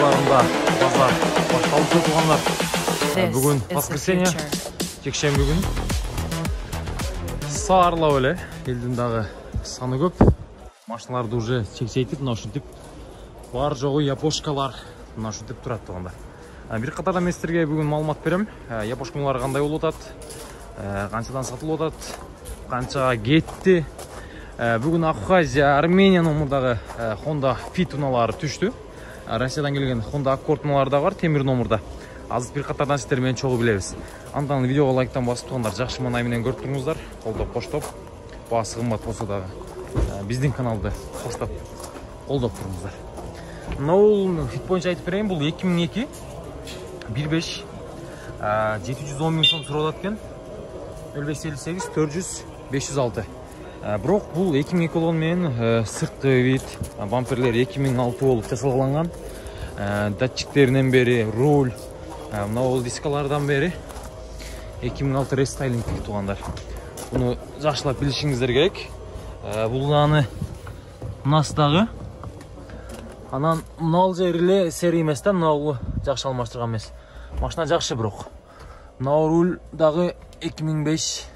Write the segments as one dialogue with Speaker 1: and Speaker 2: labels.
Speaker 1: базарында базар башталып жатқандар. Бүгін воскресенье, жексенбі күн. Сарылау эле, элдин дагы саны көп. Машиналарды уже чексейтип, мына ушинтип бар жогу япошкалар мына ушинтип турат тугандар. Бир катар мен силерге бүгүн маалымат берем. Япошкалар кандай болуп атат, канчадан сатылып атат, канчага кетти. Бүгін Абхазия, Армения номердагы Honda Fit унаалары түштү. Россиядан келген Honda Accord унаалары да бар, темир номерда. Азыр бир катардан сиздер менен чогуу билебиз. Андан видеого лайктан басып тургандар, жакшы мынай менен көрүп туруңуздар. Колдоп, коштоп, баасы кымбат болсо дагы биздин каналды коштоп, колдоп туруңуздар. Мына бул Fit боюнча айтып берейин, бул 2002 1.5 710 миң сом сурап атат экен. 0558 400 506. Бирок бул 2002 болгон менен сырткы вид, бамперлер 2006 болуп жасалган. Датчиктеринен бери руль, мына бул дискалардан бери 2006 рестайлинг тугандар. Буну жакшылап билишиңиздер керек. Бул аны мынасыдагы. Анан мына жери эле серия эмес да, мына бул жакшы алмаштырган эмес. Машина жакшы бирок. Мына руль дагы 2005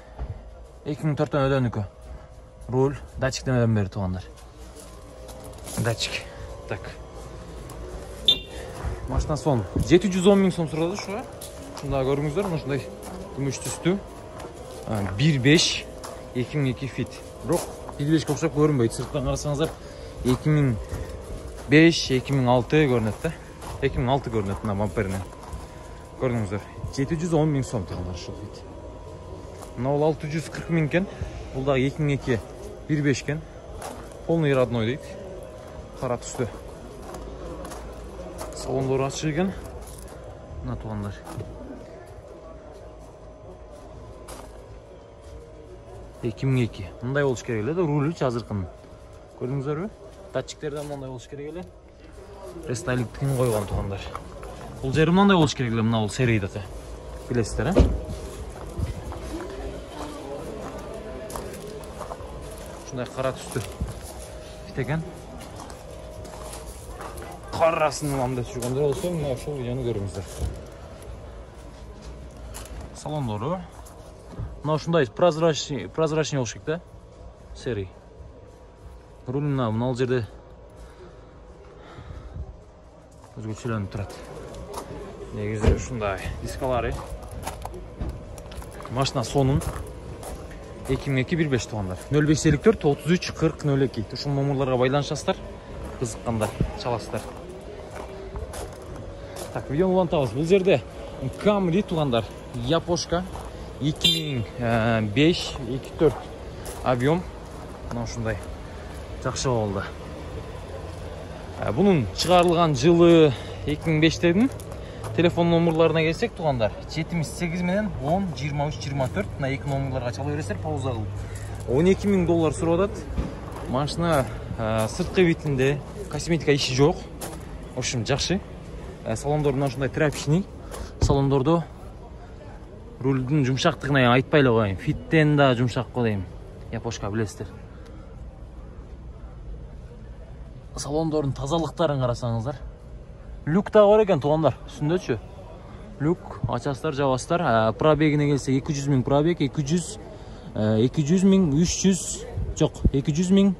Speaker 1: 2004 өдөнүкү. Руль, датчиктен өдөн бери тугандар. Датчик. Так. Машина сон 710 миң сом сурады ушуга. Ушунда көрүңүздөр, ушундай күмүш түстүү. 1.5 2002 Fit. Бирок 1.5 окшоп көрүнбөйт. Сырттан карасаңыздар 2005 2006 көрүнөт да. 2006 көрүнөт мына бамперинен. Көрдүңүздөр. 710 миң сом тугандар ушул Fit. Мына бул 640 миң кен. Бул дагы 2002 1.5 кен. Полный родной дейт. Кара түстү. Салондор ачык экен. Мына тугандар. Мындай болуш керек эле да, руль азыркын. Көрдүңүздөрбү? Датчиктерден мындай болуш керек эле. Рестайлингтин койгон тугандар. Бул жери мындай болуш керек эле, мына бул серийдеги. Билесиздер, Ушундай кара түстү Fit экен. Карасын анда түшүргөндөр болсо, мына ушул видеону көрүңүздөр. Салондору мына ушундай прозрачный болуш керек да. Серий. Руль мына жерде өзгөчөлөнүп турат. Негизи ушундай дискалары. Машина сонун 2002 1.5 тугандар. 0554 33 40 02. Ушул номерларга байланышасыздар. Кызыккандар, чаласыздар. Так, видеону улантабыз. Бул жерде Camry тугандар. Япошка 2005 24 объем. Мына ушундай жакшы болду. Бунун чыгарылган жылы 2005 дедим. Телефон номерларына келсек тугандар, 78 менен 10 23 24 мына эки номерларга чала бересиздер, пауза кылып. 12 миң доллар сурап атат. Машина сырткы битинде, косметика иши жок. В общем, жакшы. Салондор мына ушундай тряпичный. Салондордо рулдун жумшактыгына айтпай эле коеюн. Фиттен да жумшак го дейм. Япошка билесиздер. Салондордун тазалыктарын карасаңыздар. Люк да бар экен тугандар, үстүндөчү. Люк, ачасыздар, жабасыздар. Пробегине келсе 200 миң пробег, 200 миң 300, жок, 200 миң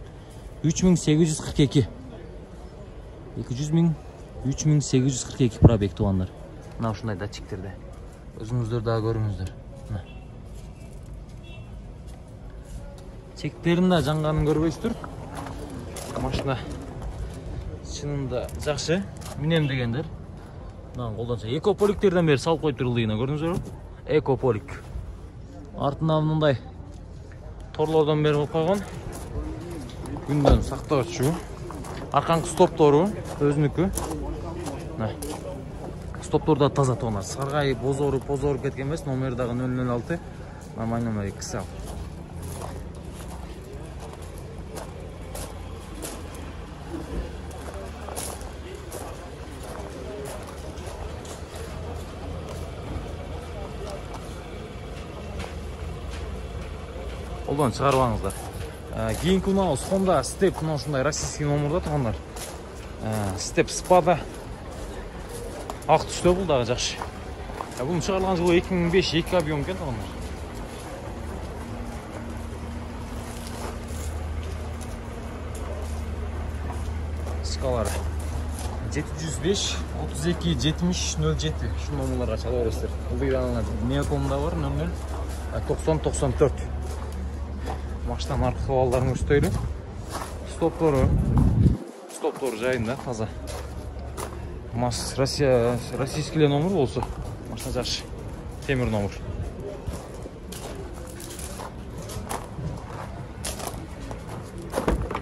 Speaker 1: 3842. 200 миң 3842 пробег тугандар. Мына ушундай датчиктерде. Өзүңүздөр дагы көрүңүздөр. Чектерин да жанганын көрбөйсүздөр. Машина чынында жакшы. Минем дегендер. Мына колдонча экополиктерден бери салып коюп турулдугуна көрдүңүзбү? Экополик. Артынан мындай торлордон бери болуп койгон. Күндөн сактоочу. Арканкы стоптору өзүнүкү. Стоптор да таза тугандар. Саргайып, позоруп кеткен эмес. Номери дагы 006. Нормальный номер XL. Колдон чыгарбаңыздар. Кийинки унаабыз Honda Step, мына ушундай российский номерда тугандар. Step Spada Ак түстө бул дагы жакшы. Бунун чыгарылган жылы 2005 2 объем экен туугандар. Скалары 705 32 70 07 şu номерларга чала бересиздер. Бул Неокомда бар 00 90 94. Машинаның аркы кабалдарын көрсөтөлү. Стоптору жайында таза. Российский номер болсо машина жакшы. Темир номер.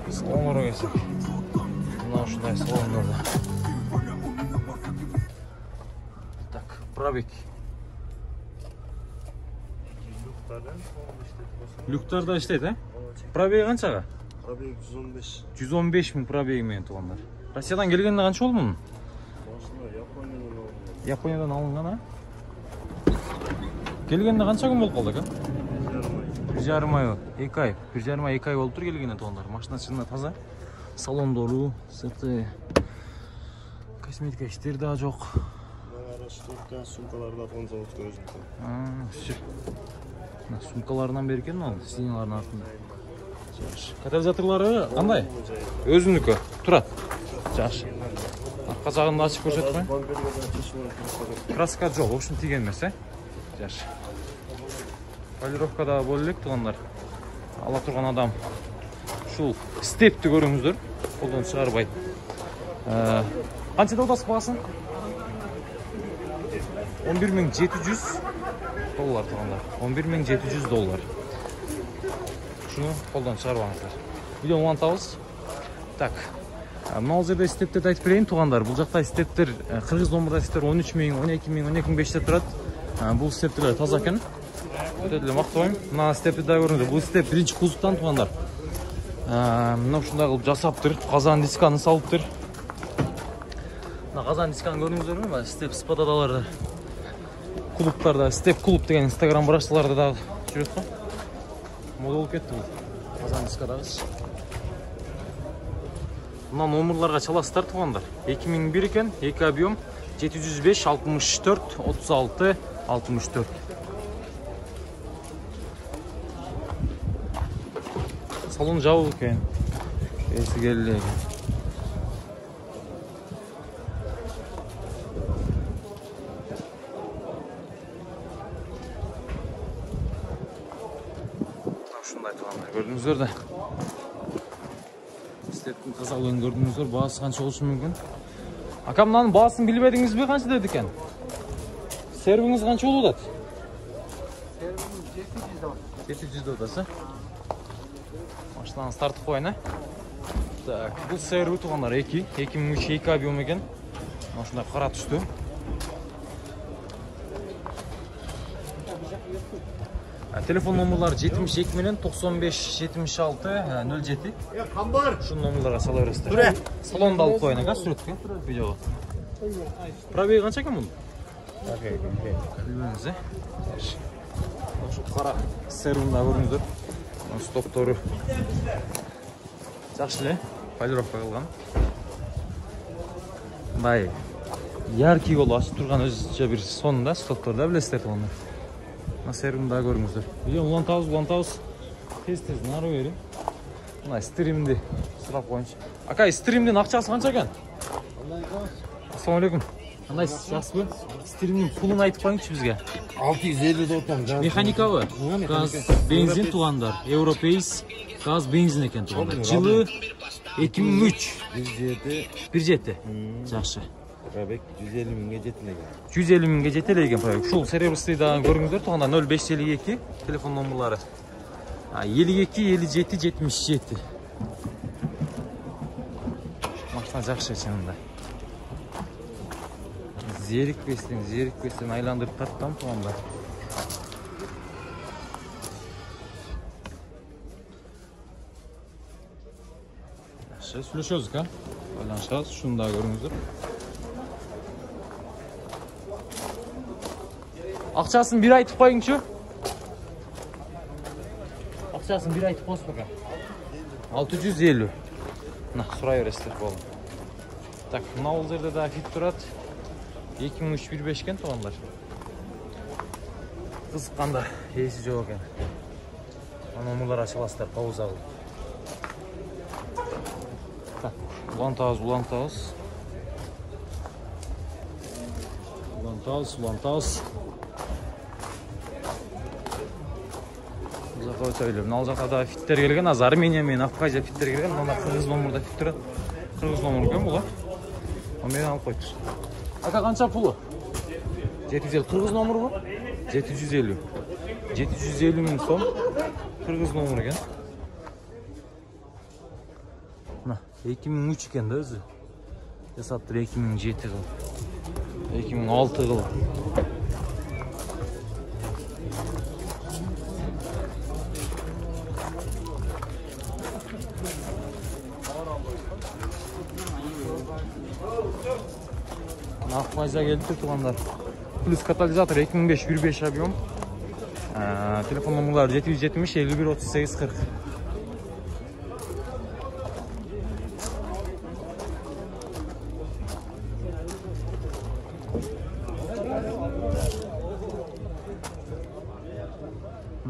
Speaker 1: Салонго келсек. Мына ушундай салондордо. Так, пробег. Люктарда иштейт, а? Пробеги канчага?
Speaker 2: Пробег 115.
Speaker 1: 115 миң пробеги менен туугандар. Россиядан келгенде канча болду мунун? Япониядан алынган, а? Келгенде канча күн болуп калды экен? 1,5 ай. 2 ай. 1,5 ай 2 ай болуптур келгенде туугандар. Машина чынында таза. Салондору, сырты косметика иштери да жок.
Speaker 2: Расторка, сумкалар да фон заводка өзүнүкү.
Speaker 1: Все. Сумкаларынан бери экен ал, синялардын артында. Катализаторлары кандай? Өзүнүкү. Турат. Жакшы. Арка жагында ачып көрсөтпөй? Краска жок, ошон тийген эмес, э? Жакшы. Полировка да боло элек туугандар. Ала турган адам ушул степти көрүңүздөр. Колдон чыгарбайт. Канчада атасыз баасын? $11,700 туугандар. $11,700. Шуну колдон чыгарбаңыздар. Видеону улантабыз. Так. Мына жерде стептерди айтып берейин туугандар. Бул жакта стептер кыргыз номерда стептер 13,000, 12,000, 12,500 турат. Бул стептер таза экен. Өтө эле мактабайм. Мына степти да көрүңүздөр. Бул степ биринчи кузовтан туугандар. Мына ушундай кылып жасаптыр. Казан дисканы салыптыр. Мына казан дисканы көрүңүздөрбү? Мына степ спададаларда. Клубтарда степ клуб деген Instagram барашчыларда да жүрөт го. Мода болуп кетти бул. Казан дискадагы. Мына номерларга чаласыздар туугандар. 2001 экен, 2 объем, 705 64 36 64. Салон жабык экен. Эси келе экен. Ушундай туугандар, көрдүңүздөр да. Стептин тазалыгын көрдүңүздөр, баасы канча болушу мүмкүн? Ака, мынанын баасын билбедиңизби, канча деди экен? Сервиңиз канча болуп атат? Сервиңиз 700 атасы. Машинаны тартып коеюн, а? Так, бул серви туугандар 2, 2003 2 объем экен. Ушундай кара түстү. Телефон номерлары 72 менен 95 76 07. Ушул номерларга сала бересиздер. Салонда алып коеюн, ака, сүрөткө, видеого. Пробеги канча экен мунун? Билбеңиз, э? Ошо кара сервинда көрүңүздөр. Стоптору жакшы эле, полировка кылган. Мындай яркий болуп ачып турган өзүнчө бир сонунда стопторда билесиздер туугандар. Мына сервинда көрүңүздөр. Видео улантабыз. Тез нары берин. Мына стримди сурап коеюнчу. Ака, стримдин акчасы канча экен? Ассалам алейкум. Кандай жакшыбы? Стримдин пулун айтып коюңчу бизге.
Speaker 2: 650 дотом.
Speaker 1: Механикабы? Газ, бензин туугандар. Европейс газ, бензин экен туугандар. Жылы 2003. 1.7. Жакшы.
Speaker 2: Пробег 150 миңге жетелеген.
Speaker 1: 150 миңге жетелеген пробег. Ушул серебряный да көрүңүздөр туугандар. 0552 телефон номерлары. 52 57 77. Машина жакшы чынында. Зерикпестен айландырып тарттым туугандар. Жакшы, сүйлөшөбүз, ка? Байланышабыз, шуну да көрүңүздөр. Акчасын бир айтып коюңчу. Акчасын бир айтып коесуз бака. 650. Мына сурай бересиздер болду. Так, мына бул жерде да фит турат. 2315 eкен туғандар. Қызыққандар, есі жоқ екен. Номерлар ашыласыздар, пауза қылып. Улантауыз. Ұзаққа өте ойлаймын. Ал жақта да фиттер келген, аз Армения мен Абхазия фиттер келген. Мына қырғыз номерда фиттер. Қырғыз номер екен бұл. Мен алып қойды. Ака қанша пұлы? 750. Қырғыз номер бұл? 750. 750 мың сом. Қырғыз номер екен. 2003 екен да өзі. Жасаптыр 2007 қылып. 2006 қылып. Ақпайза келді туғандар. Плюс катализатор 2005 1.5 объем. Телефон номерлары 770 51 38 40.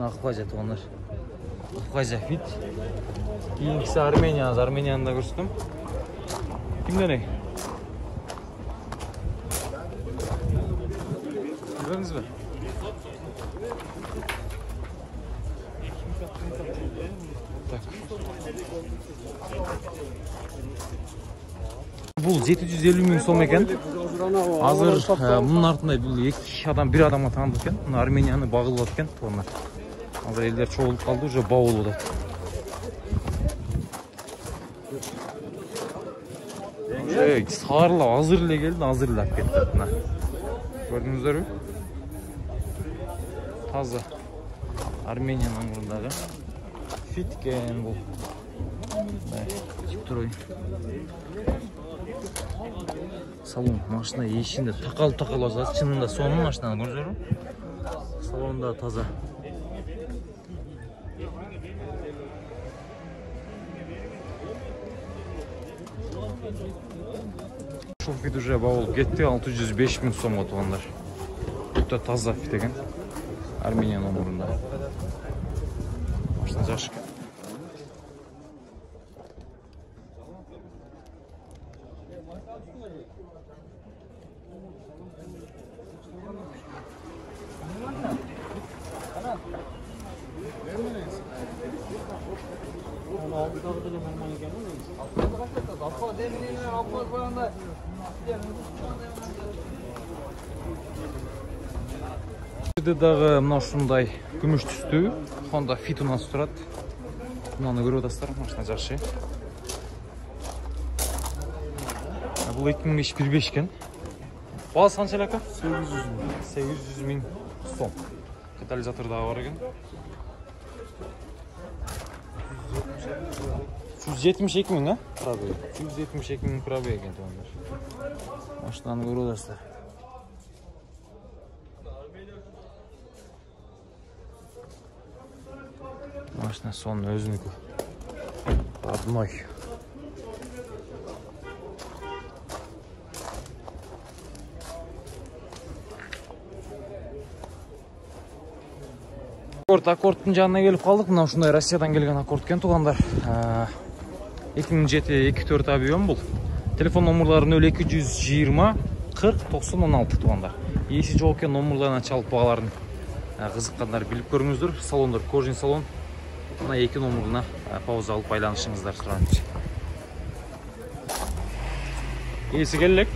Speaker 1: Ақпайза туғандар. Ақпайза фит. Кейінгісі Арменияны да көрсетім. Кімден ей? Көріңіз бе? Бұл 750 мың сом екен. Азыр мұның артында бұл бір адамға танылды екен. Арменияны бағылып екен. Азыр елдер çoğulup қалды, уже бауыл болады. Сарылап, азырлы келді, азырлап кетті. Көрдіңіздер бе? Таза Армения номерындағы фит екен бұл. Второй. Салон машина ешінде тақал азады. Шынында соның машинаны көрдіңіздер бе? Салонда таза. Шул фит уже бауыл кетті, 605 мың сомға туғандар. Өте таза фит екен. Армения номерында. Машина жақсы екен. Дағы мына ушундай күмүш түстүү Honda Fit у нас турат. Мынаны көрүп атасыздар, машина жакшы. Бул 2005 экен. Баасы канча эле ака? 800 мың сом. Катализатор дагы бар экен. 172 мың, пробег. 172 мың пробег екен туғандар. Машинаны көріп атасыздар. Машина сонун өзүнүкү. Родной. Аккордтун жанына келип калдык. Мына ушундай Россиядан келген аккорд экен тугандар. 2007-24 объем бул. Телефон номерлары 0220 40 90 16 тугандар. Эси жок экен, номерларына чалып багаларын кызыккандар билип көрүңүздөр. Салондар кожин салон. Мына эки номерына пауза алып байланышыңыздар суранычы. Эси келелек.